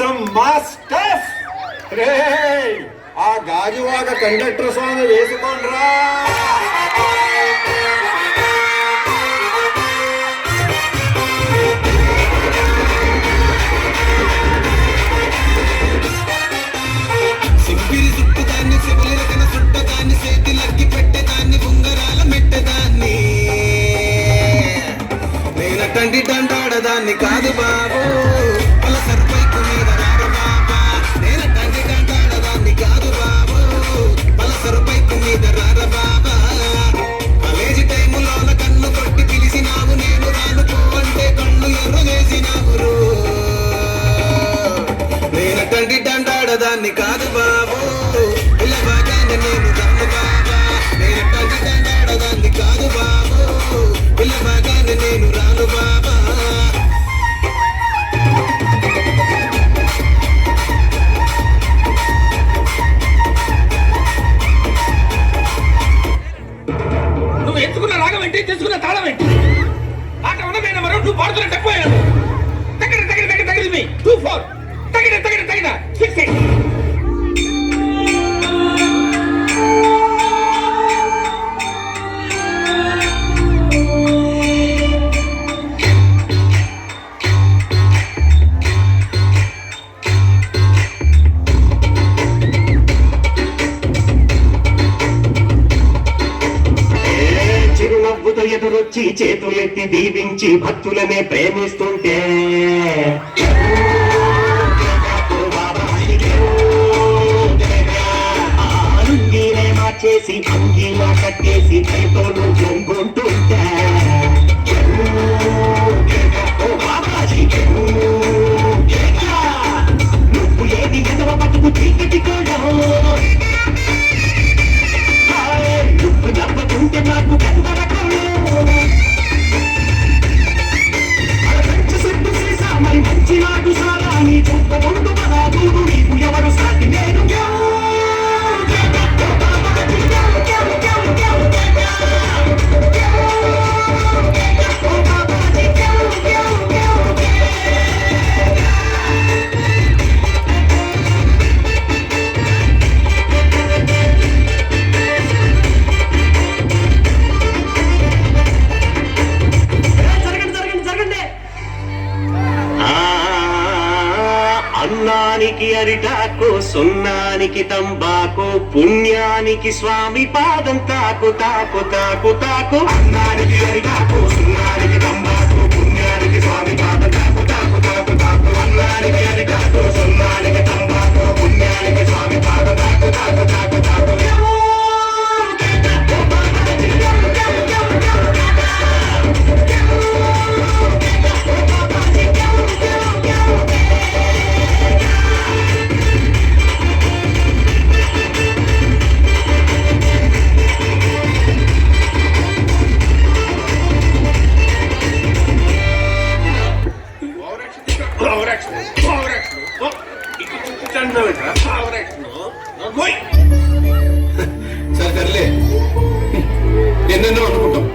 Some master. రే ఆ Gajuwaka conductor song వేసుకోండ్రా. సింపిరి చుట్టదాన్ని శివలిరకన చుట్టదాన్ని చేతిలగ్గి పెట్టేదాన్ని ఉంగరాల మెట్టదాన్ని నేనటండి దండాడదాన్ని కాదు బాబు పలసరు బైకు మీద రారు బాబా. నేనటండి దండాడదాన్ని కాదు బాబు పలసరు బైకు మీద రార బాబా. కాలేజీ టైములోన కన్ను కొట్టి పిలిచినావు నేను రానుకో అంటే కళ్ళు ఎర్ర వేసినావురు. నేనటండి దండాడదాన్ని కాదు బాబు పిల్లబాగానే నేను రాను బాబా. నేనటండి దండాడదాన్ని కాదు బాబు పిల్లబాగానే నేను రాను బాబా. నువ్వు ఎంచుకున్న రాగం ఏంటి, తీసుకున్న తాళం ఏంటి? ఆట ఉన్నదైనా మరో నువ్వు పాడుతున్న తక్కువ తగిన తగిన తగిన తగిన మీ 2-4 తగిన తగిన తగిన 6-8. చిరునవ్వుతో ఎదురొచ్చి చేతులెత్తి దీవించి భక్తులనే ప్రేమిస్తుంటే అంగీనే మార్చేసి అంగీలా కట్టేసి కైతోను జొంగుంటుంటే నువ్వు ఏది ఎదవ బతుకు చీకటి కూడా నువ్వు నవ్వుతుంటే నాకు కనబడకూడదు. మంచి సుట్టు సీసా మరి మంచి నాటు సారా నీ చూపకుండా పదాదుడు నీకు ఎవరు సాటి నేను. అన్నానికి అరిటాకు సున్నానికి తంబాకు పుణ్యానికి స్వామి పాదం తాకు తాకు తాకు తాకు. అన్నానికి అరిటాకు సున్నానికి తంబాకు పుణ్యానికి స్వామి పాదం తాకు తాకు తాకు తాకు. అన్నానికి అరిటాకు సున్నానికి తంబాకు పుణ్యానికి స్వామి పాదం తాకు తాకు తాకు తాకు. సరే సర్లే ఎన్నెన్నో అనుకుంటాం.